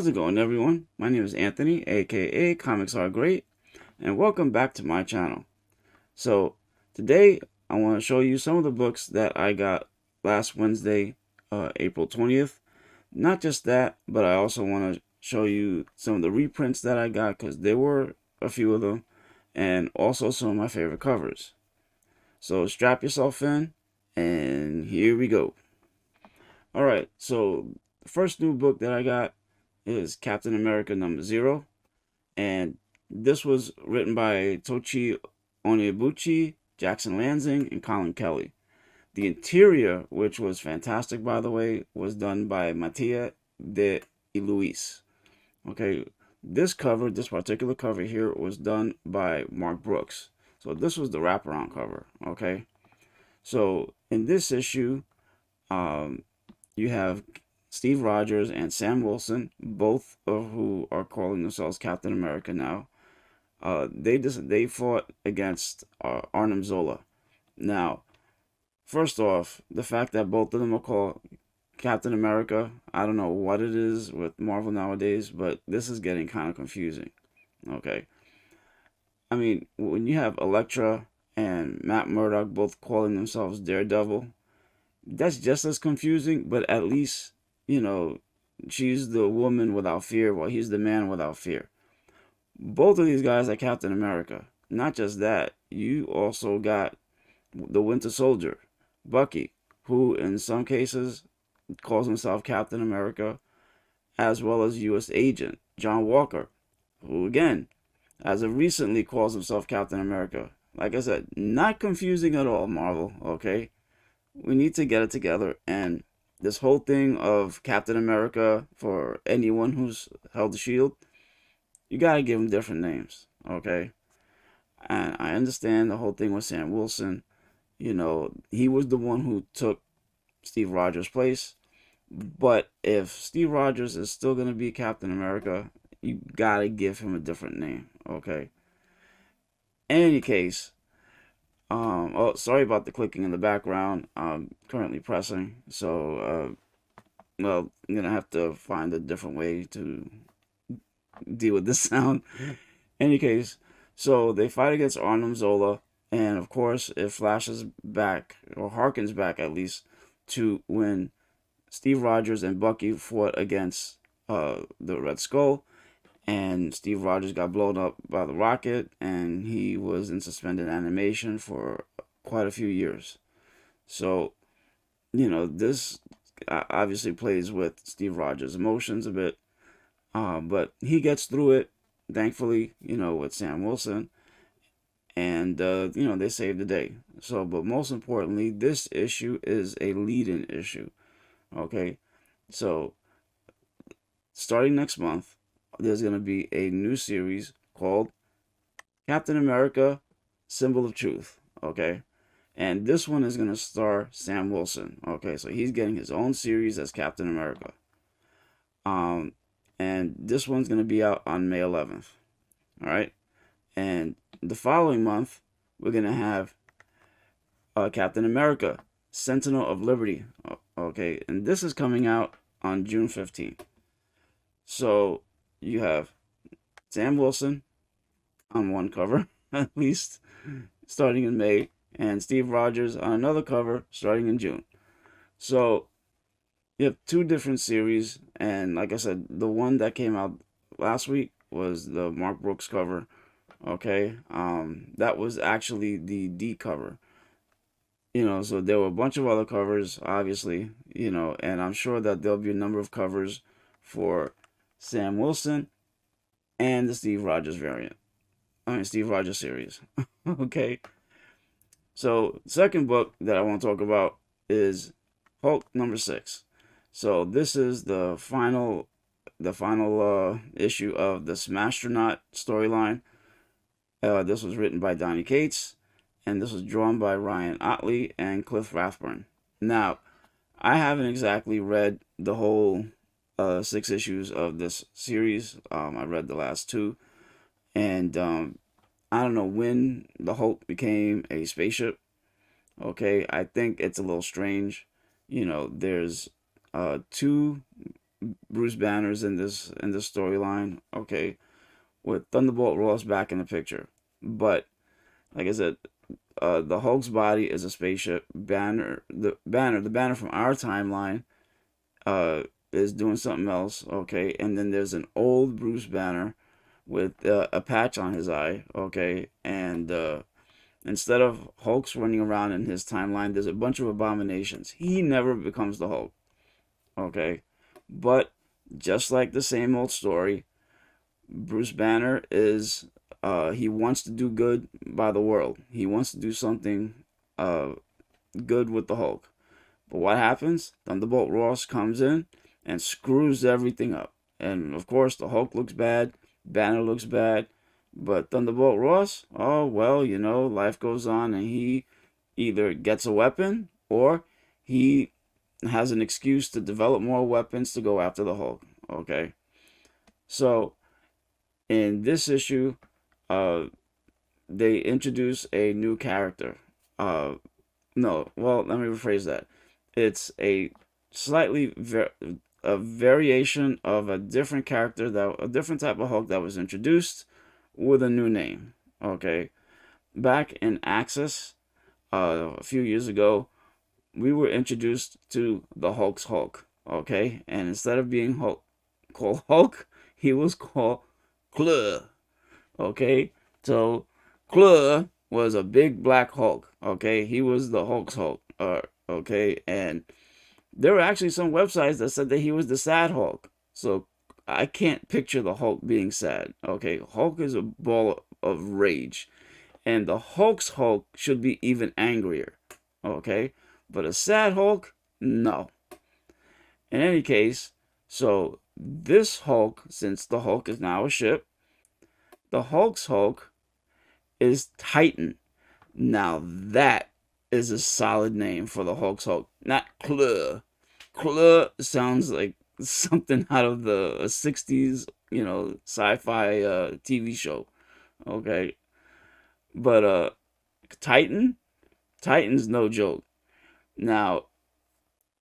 How's it going, everyone? My name is Anthony, aka ComicsRGreat, and welcome back to my channel. So, today I want to show you some of the books that I got last Wednesday, April 20th. Not just that, but I also want to show you some of the reprints that I got, because there were a few of them, and also some of my favorite covers. So, strap yourself in, and here we go. Alright, so the first new book that I got is Captain America #0, and this was written by Tochi Onyebuchi, Jackson Lansing, and Colin Kelly. The interior, which was fantastic by the way, was done by Mattia de Luis. Okay, this particular cover here was done by Mark Brooks. So this was the wraparound cover. Okay, so in this issue, you have Steve Rogers and Sam Wilson, both of who are calling themselves Captain America now. They fought against Arnim Zola. Now, first off, the fact that both of them are called Captain America, I don't know what it is with Marvel nowadays, but this is getting kind of confusing. Okay, I mean, when you have Elektra and Matt Murdock both calling themselves Daredevil, that's just as confusing, but at least, you know, she's the woman without fear while he's the man without fear. Both of these guys are Captain America. Not just that, you also got the Winter Soldier, Bucky, who in some cases calls himself Captain America, as well as U.S. Agent John Walker, who again, as of recently, calls himself Captain America. Like I said, not confusing at all, Marvel, okay? We need to get it together, and this whole thing of Captain America for anyone who's held the shield, you gotta give them different names, okay? And I understand the whole thing with Sam Wilson. You know, he was the one who took Steve Rogers' place. But if Steve Rogers is still gonna be Captain America, you gotta give him a different name, okay? In any case, oh, sorry about the clicking in the background. I'm currently pressing, so well, I'm gonna have to find a different way to deal with this sound. In any case, so they fight against Arnim Zola, and of course, it flashes back, or harkens back at least, to when Steve Rogers and Bucky fought against the Red Skull, and Steve Rogers got blown up by the rocket, and he was in suspended animation for quite a few years. So, you know, this obviously plays with Steve Rogers' emotions a bit, but he gets through it, thankfully, you know, with Sam Wilson, and, you know, they saved the day. So, but most importantly, this issue is a lead-in issue, okay? So, starting next month, there's going to be a new series called Captain America, Symbol of Truth, okay? And this one is going to star Sam Wilson, okay? So he's getting his own series as Captain America. And this one's going to be out on May 11th, all right? And the following month, we're going to have Captain America, Sentinel of Liberty, okay? And this is coming out on June 15th. So you have Sam Wilson on one cover, at least, starting in May, and Steve Rogers on another cover starting in June. So you have two different series, and like I said, the one that came out last week was the Mark Brooks cover, okay? That was actually the D cover. You know, so there were a bunch of other covers, obviously, you know, and I'm sure that there'll be a number of covers for Sam Wilson and the Steve Rogers variant. I mean, Steve Rogers series. Okay. So, second book that I want to talk about is Hulk #6. So, this is the final issue of the Smastronaut storyline. This was written by Donny Cates, and this was drawn by Ryan Ottley and Cliff Rathburn. Now, I haven't exactly read the whole 6 issues of this series. I read the last 2, and I don't know when the Hulk became a spaceship. Okay, I think it's a little strange. You know, there's 2 Bruce Banners in this storyline, okay, with Thunderbolt Ross back in the picture. But like I said, the Hulk's body is a spaceship. The banner from our timeline, is doing something else, okay, and then there's an old Bruce Banner with a patch on his eye, okay, and instead of Hulk's running around in his timeline, there's a bunch of abominations. He never becomes the Hulk, okay, but just like the same old story, Bruce Banner is he wants to do good by the world. He wants to do something good with the Hulk. But what happens? Thunderbolt Ross comes in and screws everything up. And of course, the Hulk looks bad, Banner looks bad, but Thunderbolt Ross, oh well, life goes on, and he either gets a weapon or he has an excuse to develop more weapons to go after the Hulk. Okay, so in this issue, they introduce a new character. No, well, let me rephrase that. It's a slightly a variation of a different character, a different type of Hulk that was introduced with a new name. Okay, back in Axis, a few years ago, we were introduced to the Hulk's Hulk. Okay, and instead of being called Hulk, he was called Cluh. Okay, so Cluh was a big black Hulk. Okay, he was the Hulk's Hulk. Okay, and there were actually some websites that said that he was the sad Hulk. So I can't picture the Hulk being sad. Okay, Hulk is a ball of rage, and the Hulk's Hulk should be even angrier. Okay, but a sad Hulk, no. In any case, so this Hulk, since the Hulk is now a ship, the Hulk's Hulk is Titan. Now that is a solid name for the Hulk's Hulk. Not Cluh. Cluh sounds like something out of the 60s, sci-fi TV show. Okay. But Titan's no joke. Now,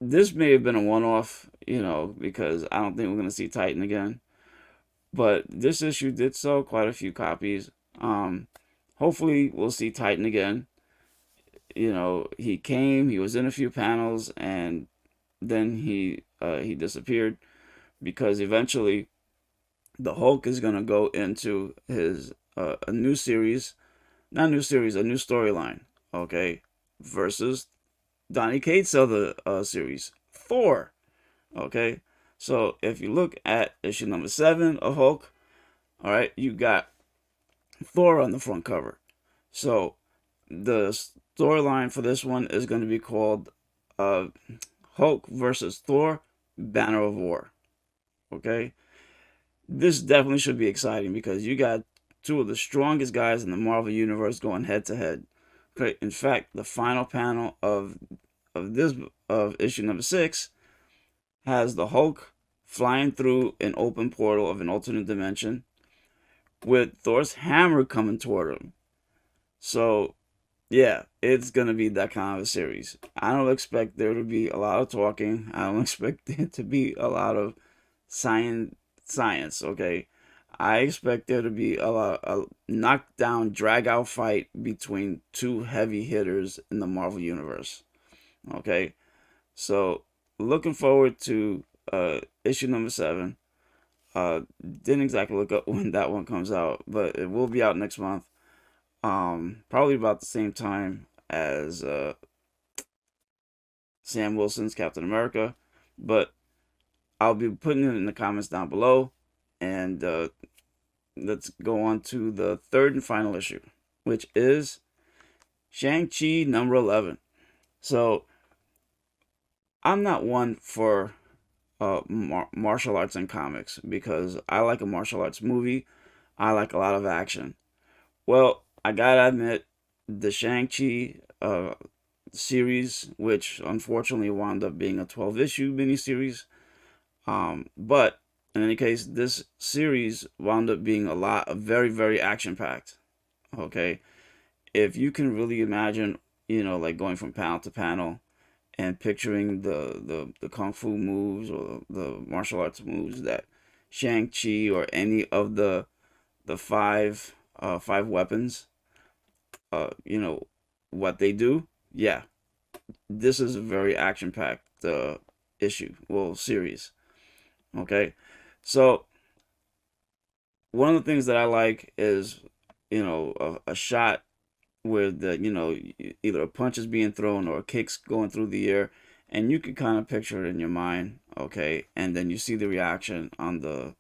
this may have been a one-off, because I don't think we're going to see Titan again. But this issue did sell quite a few copies. Hopefully we'll see Titan again. He came, he was in a few panels, and then he disappeared, because eventually the Hulk is gonna go into his a new series, not a new series, a new storyline. Okay, versus Donny Cates' other series, Thor. Okay, so if you look at issue number 7 of Hulk, all right, you got Thor on the front cover. So the storyline for this one is going to be called Hulk versus Thor, Banner of War. Okay, this definitely should be exciting, because you got two of the strongest guys in the Marvel Universe going head to head. Okay, in fact, the final panel of issue number 6 has the Hulk flying through an open portal of an alternate dimension with Thor's hammer coming toward him. So, yeah, it's going to be that kind of a series. I don't expect there to be a lot of talking. I don't expect there to be a lot of science, okay? I expect there to be a knockdown, drag-out fight between two heavy hitters in the Marvel Universe. Okay? So, looking forward to issue number 7. Didn't exactly look up when that one comes out, but it will be out next month. Probably about the same time as Sam Wilson's Captain America, but I'll be putting it in the comments down below, and let's go on to the third and final issue, which is Shang Chi number 11. So I'm not one for martial arts and comics, because I like a martial arts movie. I like a lot of action. Well, I gotta admit, the Shang-Chi series, which unfortunately wound up being a 12-issue miniseries, but in any case, this series wound up being very, very action-packed. Okay, if you can really imagine, like going from panel to panel, and picturing the kung fu moves or the martial arts moves that Shang Chi or any of the five weapons, you know, what they do. Yeah, this is a very action packed issue, well, series. Okay, so one of the things that I like is, you know, a shot where the, you know, either a punch is being thrown or a kick's going through the air, and you can kind of picture it in your mind. Okay, and then you see the reaction on the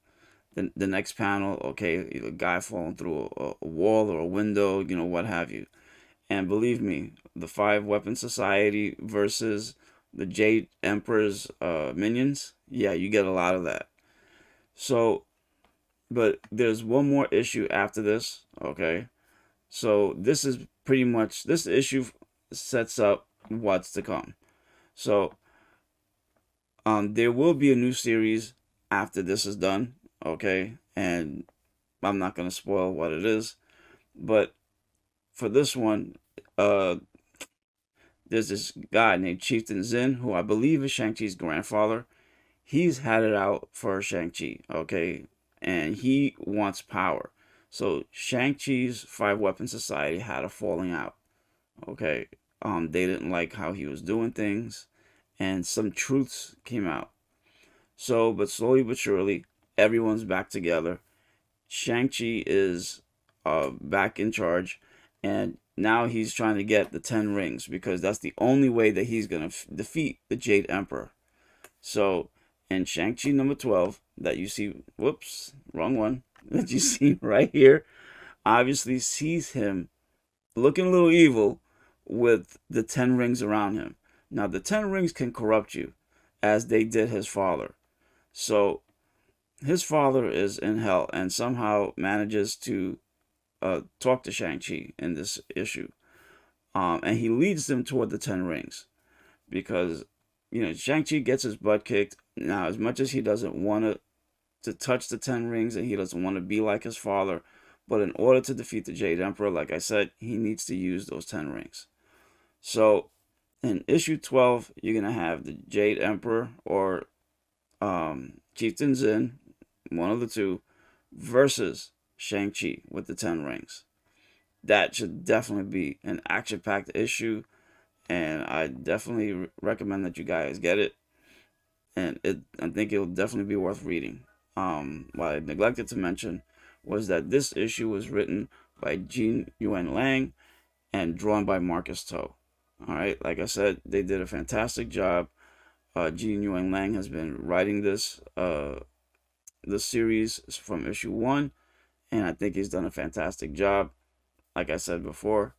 next panel. Okay, either a guy falling through a wall or a window, you know, what have you. And believe me, the Five Weapon Society versus the Jade Emperor's minions, yeah, you get a lot of that. So, but there's one more issue after this, okay? So this is pretty much, this issue sets up what's to come. So, there will be a new series after this is done, okay? And I'm not gonna spoil what it is, but for this one, uh, there's this guy named Chieftain Zin, who I believe is Shang-Chi's grandfather. He's had it out for Shang-Chi, okay? And he wants power. So Shang-Chi's Five Weapon Society had a falling out, okay? They didn't like how he was doing things, and some truths came out. So, but slowly but surely, everyone's back together. Shang-Chi is back in charge, and now he's trying to get the 10 rings because that's the only way that he's going to defeat the Jade Emperor. So, in Shang-Chi number 12, that you see, whoops, wrong one, that you see right here, obviously sees him looking a little evil with the 10 rings around him. Now, the 10 rings can corrupt you, as they did his father. So, his father is in hell and somehow manages to talk to Shang-Chi in this issue. And he leads them toward the 10 rings because, you know, Shang-Chi gets his butt kicked. Now, as much as he doesn't want to touch the 10 rings and he doesn't want to be like his father, but in order to defeat the Jade Emperor, like I said, he needs to use those 10 rings. So, in issue 12, you're going to have the Jade Emperor or Chieftain Zin, one of the two, versus Shang-Chi with the 10 rings. That should definitely be an action-packed issue, and I definitely recommend that you guys get it. And I think it'll definitely be worth reading. What I neglected to mention was that this issue was written by Jean Yuen Lang and drawn by Marcus To. All right, like I said, they did a fantastic job. Jean Yuen Lang has been writing this series from issue 1, and I think he's done a fantastic job. Like I said before,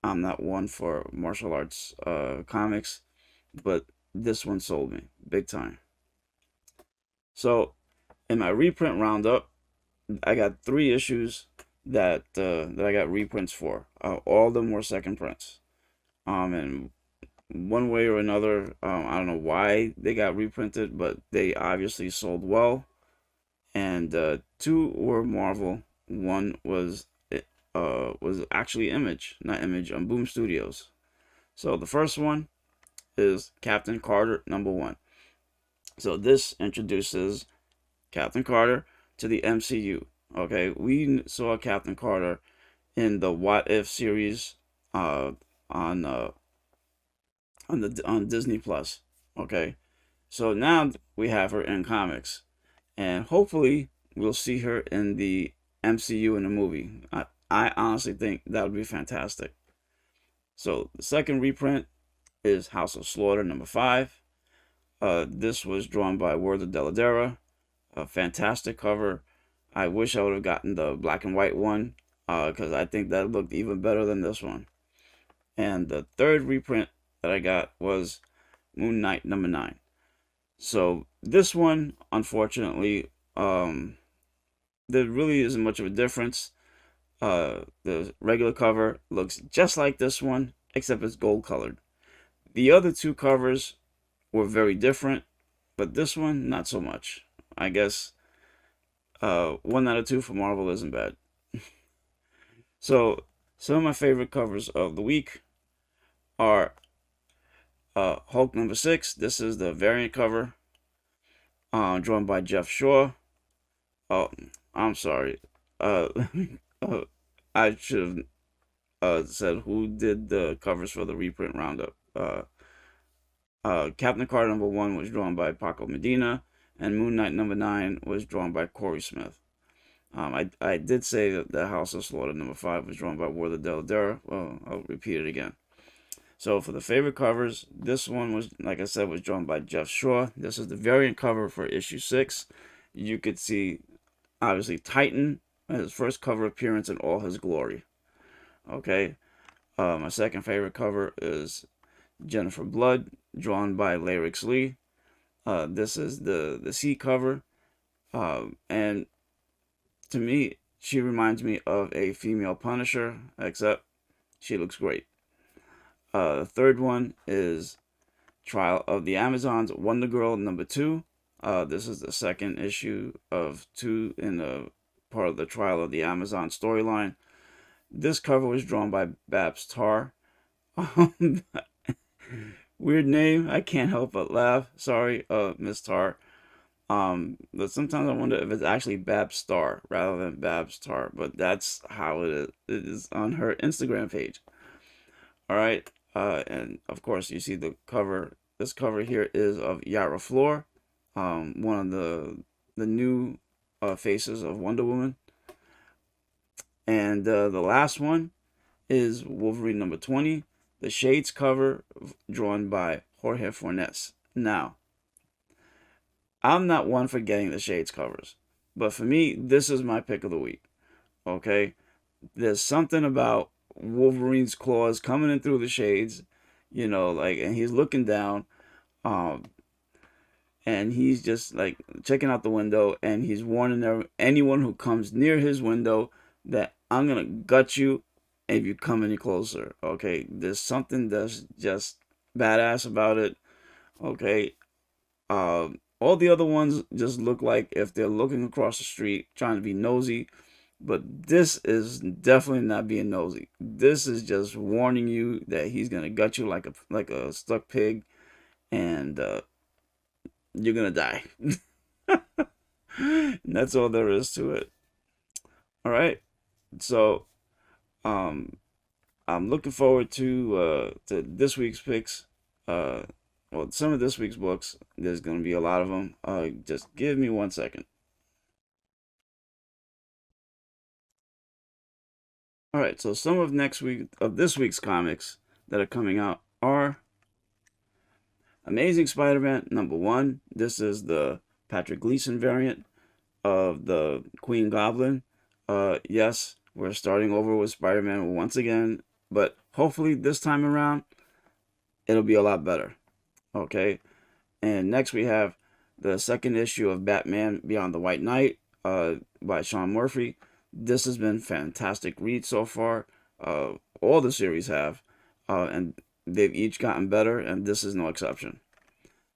I'm not one for martial arts comics, but this one sold me big time. So, in my reprint roundup, I got 3 issues that I got reprints for. All of them were second prints. And one way or another, I don't know why they got reprinted, but they obviously sold well. And 2 were Marvel. One was actually Image, not Image, on Boom Studios. So the first one is Captain Carter #1. So this introduces Captain Carter to the MCU. Okay, we saw Captain Carter in the What If series on Disney Plus. Okay, so now we have her in comics, and hopefully we'll see her in the MCU in a movie. I honestly think that would be fantastic. So the second reprint is House of Slaughter #5. This was drawn by Werther Dell'Edera. A fantastic cover. I wish I would have gotten the black and white one because I think that looked even better than this one. And the third reprint that I got was Moon Knight #9. So this one, unfortunately, there really isn't much of a difference. The regular cover looks just like this one, except it's gold colored. The other 2 covers were very different, but this one, not so much. I guess 1 out of 2 for Marvel isn't bad. So, some of my favorite covers of the week are Hulk number 6. This is the variant cover, drawn by Jeff Shaw. Oh, I'm sorry. Uh, uh I should have said who did the covers for the Reprint Roundup. Captain Carter number 1 was drawn by Paco Medina, and Moon Knight number 9 was drawn by Corey Smith. I did say that the House of Slaughter number 5 was drawn by Werther Dell'Edera. Well, I'll repeat it again. So for the favorite covers, this one was, like I said, was drawn by Jeff Shaw. This is the variant cover for issue 6. You could see, obviously, Titan, his first cover appearance in all his glory. Okay. My second favorite cover is Jennifer Blood, drawn by Larix Lee. This is the C cover. And to me, she reminds me of a female Punisher, except she looks great. The third one is Trial of the Amazons, Wonder Girl number 2. This is the second issue of 2 in the part of the Trial of the Amazon storyline. This cover was drawn by Babs Tarr. Weird name. I can't help but laugh. Sorry, Miss Tarr. But sometimes I wonder if it's actually Babs Star rather than Babs Tarr. But that's how it is on her Instagram page. All right. And of course, you see the cover. This cover here is of Yara Flor, one of the new faces of Wonder Woman. And the last one is Wolverine number 20, the Shades cover, drawn by Jorge Fornes. Now, I'm not one for getting the Shades covers, but for me, this is my pick of the week. Okay? There's something about Wolverine's claws coming in through the shades, and he's looking down, and he's just like checking out the window, and he's warning anyone who comes near his window that I'm gonna gut you if you come any closer. Okay, there's something that's just badass about it. Okay, all the other ones just look like if they're looking across the street trying to be nosy. But this is definitely not being nosy. This is just warning you that he's gonna gut you like a stuck pig, and you're gonna die. And that's all there is to it. All right. So, I'm looking forward to this week's picks. Well, some of this week's books. There's gonna be a lot of them. Just give me 1 second. All right, so some of this week's comics that are coming out are Amazing Spider-Man number 1. This is the Patrick Gleason variant of the Queen Goblin. Yes, we're starting over with Spider-Man once again, but hopefully this time around it'll be a lot better. Okay, and next we have the second issue of Batman Beyond the White Knight, by Sean Murphy. This has been fantastic read so far. All the series have, and they've each gotten better, and this is no exception.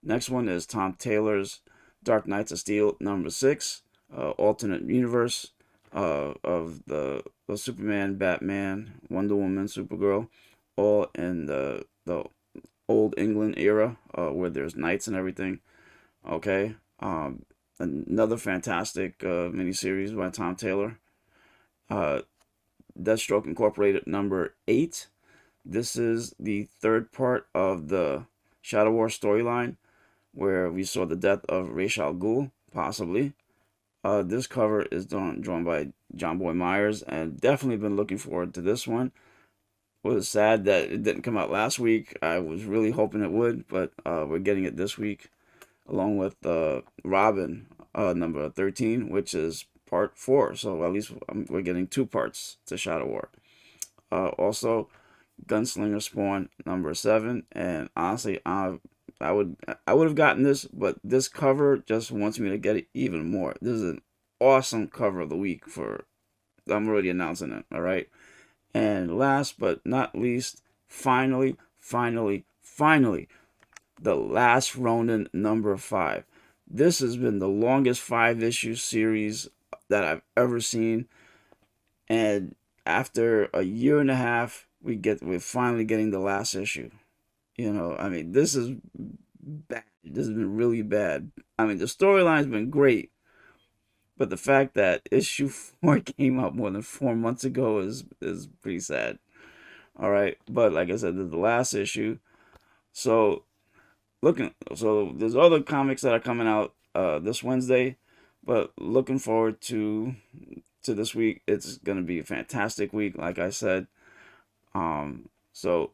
Next one is Tom Taylor's Dark Knights of Steel number 6, alternate universe of the Superman, Batman, Wonder Woman, Supergirl, all in the old England era, where there's knights and everything. Okay, another fantastic miniseries by Tom Taylor. Deathstroke Incorporated number 8. This is the third part of the Shadow War storyline, where we saw the death of Ra's al Ghul, possibly. This cover is drawn by John Boy Myers, and definitely been looking forward to this one. It was sad that it didn't come out last week. I was really hoping it would, but we're getting it this week, along with Robin number 13, which is part 4. So at least we're getting 2 parts to Shadow War. Also, Gunslinger Spawn number 7, and honestly, I would have gotten this, but this cover just wants me to get it even more. This is an awesome cover of the week I'm already announcing it. All right, and last but not least, finally, the Last Ronin number 5. This has been the longest 5-issue series that I've ever seen, and after a year and a half, we're finally getting the last issue. You know, I mean, this is bad. This has been really bad. I mean, the storyline's been great, but the fact that issue 4 came out more than 4 months ago is pretty sad. All right, but like I said, this is the last issue. So so there's other comics that are coming out this Wednesday, but looking forward to this week. It's gonna be a fantastic week, like I said. So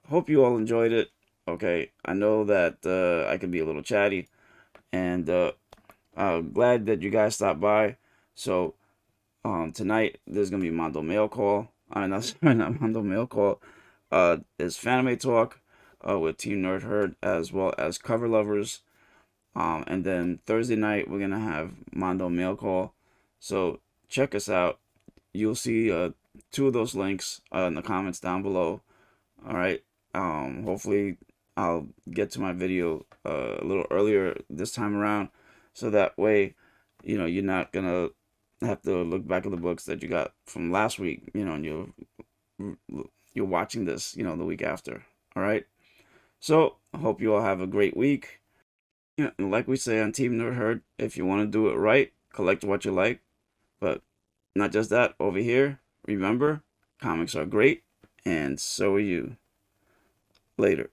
hope you all enjoyed it. Okay, I know that I can be a little chatty, and glad that you guys stopped by. So tonight there's gonna be Mondo Mail Call. Not sorry, not Mondo Mail Call. Is Fanime Talk with Team NerdHerd as well as Cover Lovers. And then Thursday night we're gonna have Mondo Mail Call. So check us out. You'll see two of those links in the comments down below. All right. Hopefully I'll get to my video a little earlier this time around, so that way, you know, you're not gonna have to look back at the books that you got from last week, you know, and you're watching this, you know, the week after. All right. So I hope you all have a great week. You know, and like we say on Team NerdHerd, if you want to do it right, collect what you like. But not just that, over here, remember, comics are great, and so are you. Later.